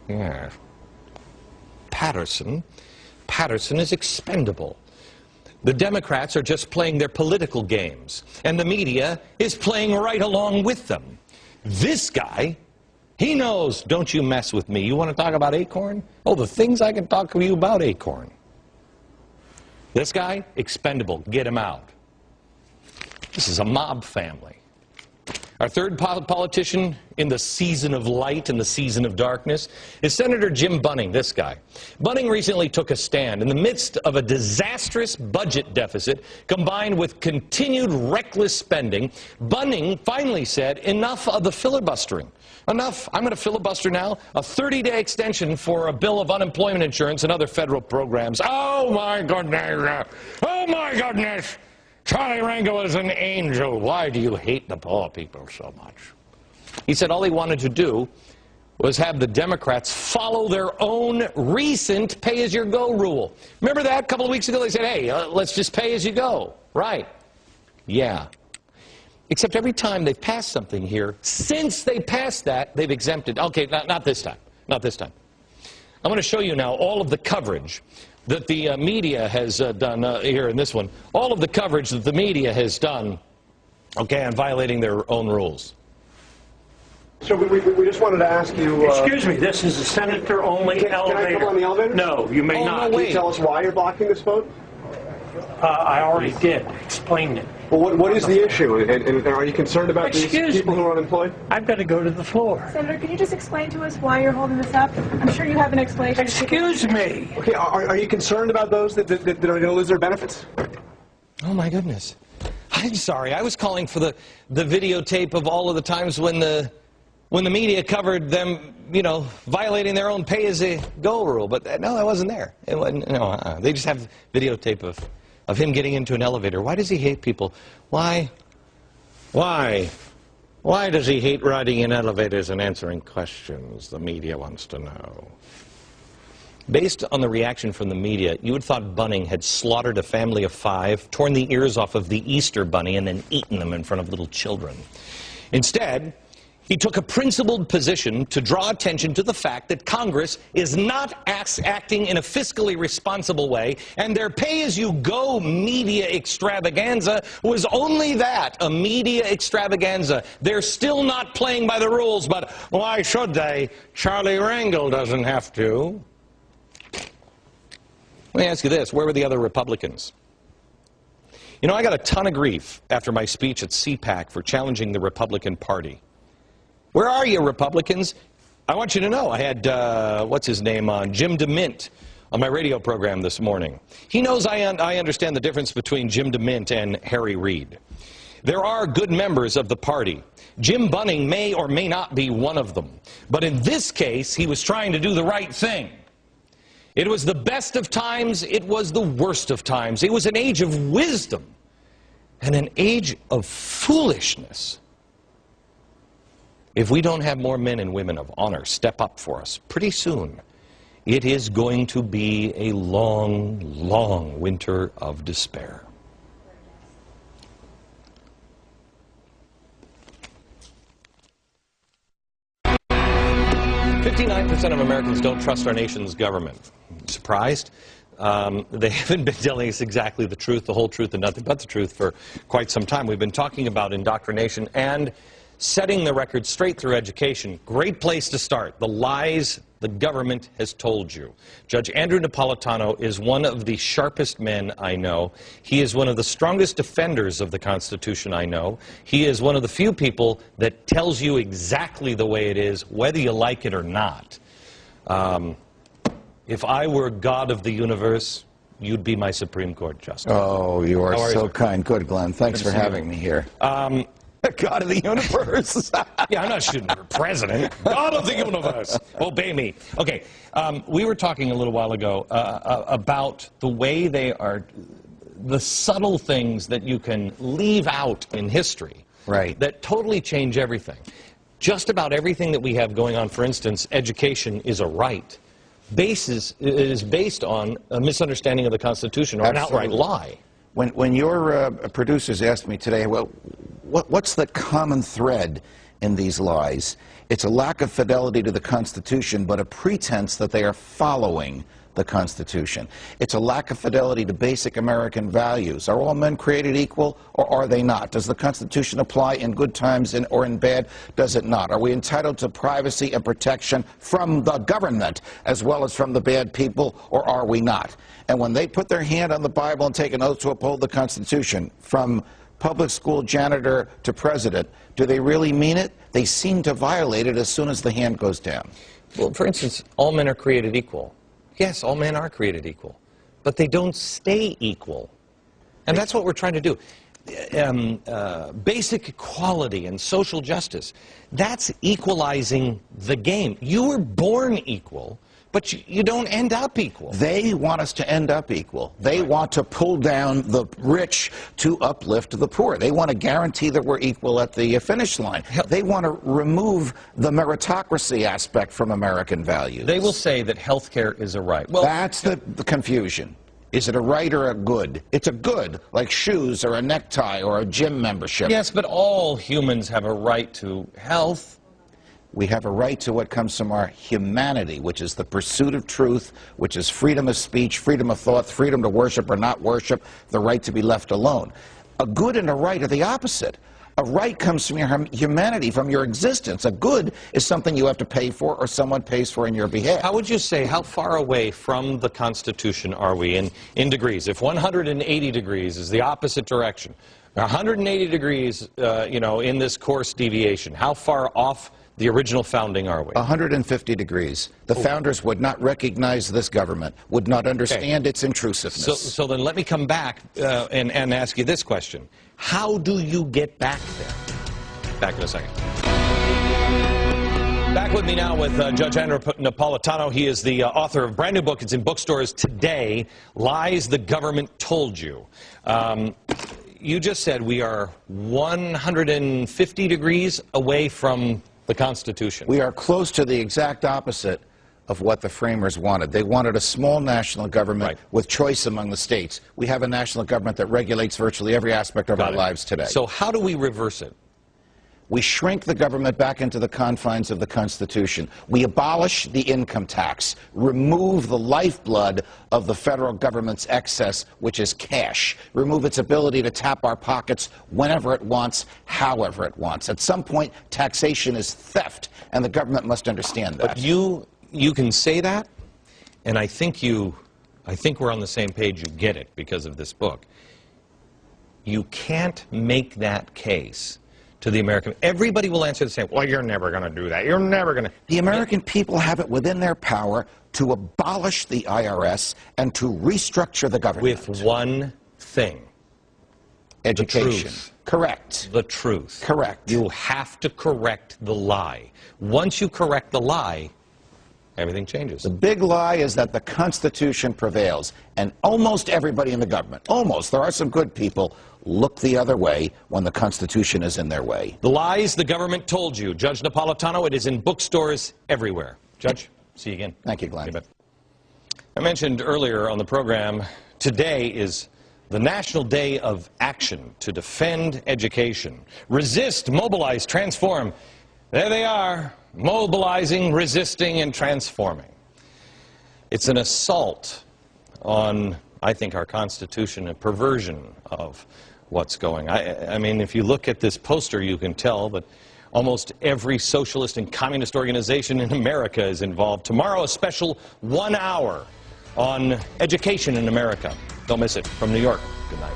Yes. Patterson is expendable. The Democrats are just playing their political games, and the media is playing right along with them. This guy, he knows, don't you mess with me. You want to talk about Acorn? Oh, the things I can talk to you about Acorn. This guy, expendable. Get him out. This is a mob family. Our third politician in the season of light and the season of darkness is Senator Jim Bunning, this guy. Bunning recently took a stand in the midst of a disastrous budget deficit combined with continued reckless spending. Bunning finally said, enough of the filibustering. Enough. I'm going to filibuster now. A 30-day extension for a bill of unemployment insurance and other federal programs. Oh, my goodness. Oh, my goodness. Charlie Rangel is an angel. Why do you hate the poor people so much? He said all he wanted to do was have the Democrats follow their own recent pay-as-you-go rule. Remember that? A couple of weeks ago they said, hey, let's just pay as you go. Right. Yeah. Except every time they've passed something here, since they passed that, they've exempted. Okay, not this time. Not this time. I'm going to show you now all of the coverage that the media has done here in this one. All of the coverage that the media has done, okay, on violating their own rules. So we just wanted to ask you... Excuse me, this is a senator-only elevator. Can I come on the elevator? No, you may not. Can you tell us why you're blocking this vote? I already did. Explained it. Well, what is the issue? And are you concerned about these people who are unemployed? I've got to go to the floor. Senator, can you just explain to us why you're holding this up? I'm sure you have an explanation. Excuse me. Okay, are you concerned about those that are going to lose their benefits? Oh, my goodness. I'm sorry. I was calling for the videotape of all of the times when the media covered them, you know, violating their own pay-as-you-go rule. But no, that wasn't there. It wasn't, no, they just have videotape of him getting into an elevator. Why does he hate people? Why does he hate riding in elevators and answering questions? The media wants to know. Based on the reaction from the media, you would have thought Bunning had slaughtered a family of 5, torn the ears off of the Easter bunny, and then eaten them in front of little children. Instead, he took a principled position to draw attention to the fact that Congress is not acting in a fiscally responsible way, and their pay-as-you-go media extravaganza was only that, a media extravaganza. They're still not playing by the rules, but why should they? Charlie Rangel doesn't have to. Let me ask you this, where were the other Republicans? You know, I got a ton of grief after my speech at CPAC for challenging the Republican Party. Where are you, Republicans? I want you to know, I had, what's his name on, Jim DeMint on my radio program this morning. He knows I understand the difference between Jim DeMint and Harry Reid. There are good members of the party. Jim Bunning may or may not be one of them. But in this case, he was trying to do the right thing. It was the best of times, it was the worst of times. It was an age of wisdom and an age of foolishness. If we don't have more men and women of honor step up for us, pretty soon, it is going to be a long, long winter of despair. "59% of Americans don't trust our nation's government." Surprised? They haven't been telling us exactly the truth, the whole truth, and nothing but the truth for quite some time. We've been talking about indoctrination and setting the record straight through education. Great place to start. The lies the government has told you. Judge Andrew Napolitano is one of the sharpest men I know. He is one of the strongest defenders of the Constitution I know. He is one of the few people that tells you exactly the way it is, whether you like it or not. If I were God of the universe, you'd be my Supreme Court justice. Oh, you are so kind. Good, Glenn. Thanks for having me here. God of the universe. Yeah, I'm not shooting for president. God of the universe. Obey me. Okay, we were talking a little while ago about the way they are, the subtle things that you can leave out in history. Right. That totally change everything. Just about everything that we have going on, for instance, education is a right. Is based on a misunderstanding of the Constitution or Absolutely. an outright lie. When your producers asked me today, well, what's the common thread in these lies. It's a lack of fidelity to the Constitution, but a pretense that they are following the Constitution. It's a lack of fidelity to basic American values. Are all men created equal, or are they not? Does the Constitution apply in good times or in bad? Does it not? Are we entitled to privacy and protection from the government as well as from the bad people, or are we not? And when they put their hand on the Bible and take an oath to uphold the Constitution, from public school janitor to president, do they really mean it? They seem to violate it as soon as the hand goes down. Well, for instance, all men are created equal. Yes, all men are created equal, but they don't stay equal. And that's what we're trying to do. Basic equality and social justice, that's equalizing the game. You were born equal, but you don't end up equal. They want us to end up equal. They want to pull down the rich to uplift the poor. They want to guarantee that we're equal at the finish line. They want to remove the meritocracy aspect from American values. They will say that health care is a right. Well, that's the confusion. Is it a right or a good? It's a good, like shoes or a necktie or a gym membership. Yes, but all humans have a right to health. We have a right to what comes from our humanity, which is the pursuit of truth, which is freedom of speech, freedom of thought, freedom to worship or not worship, the right to be left alone. A good and a right are the opposite. A right comes from your humanity, from your existence. A good is something you have to pay for or someone pays for in your behalf. How would you say, how far away from the Constitution are we in degrees? If 180 degrees is the opposite direction, 180 degrees, in this course deviation, how far off the original founding are we? 150 degrees. The founders would not recognize this government, would not understand its intrusiveness. So then let me come back and ask you this question. How do you get back there? Back in a second. Back with me now with Judge Andrew Napolitano. He is the author of a brand new book. It's in bookstores today, Lies the Government Told You. You just said we are 150 degrees away from the Constitution. We are close to the exact opposite of what the framers wanted. They wanted a small national government with choice among the states. We have a national government that regulates virtually every aspect of our lives today. So how do we reverse it? We shrink the government back into the confines of the Constitution. We abolish the income tax, remove the lifeblood of the federal government's excess, which is cash, remove its ability to tap our pockets whenever it wants, however it wants. At some point, taxation is theft, and the government must understand that. But you can say that, and I think we're on the same page. You get it because of this book. You can't make that case to the American. Everybody will answer the same. Well, you're never going to do that. You're never going to. The American people have it within their power to abolish the IRS and to restructure the government. With one thing. Education. The truth. Correct. The truth. Correct. You have to correct the lie. Once you correct the lie, everything changes. The big lie is that the Constitution prevails, and almost everybody in the government, almost, there are some good people, look the other way when the Constitution is in their way. The Lies the Government Told You. Judge Napolitano, it is in bookstores everywhere. Judge, see you again. Thank you, Glenn. I mentioned earlier on the program, today is the National Day of Action to defend education. Resist, mobilize, transform. There they are, mobilizing, resisting, and transforming. It's an assault on, I think, our Constitution, a perversion of what's going on. I mean, if you look at this poster, you can tell that almost every socialist and communist organization in America is involved. Tomorrow, a special 1 hour on education in America. Don't miss it. From New York, good night.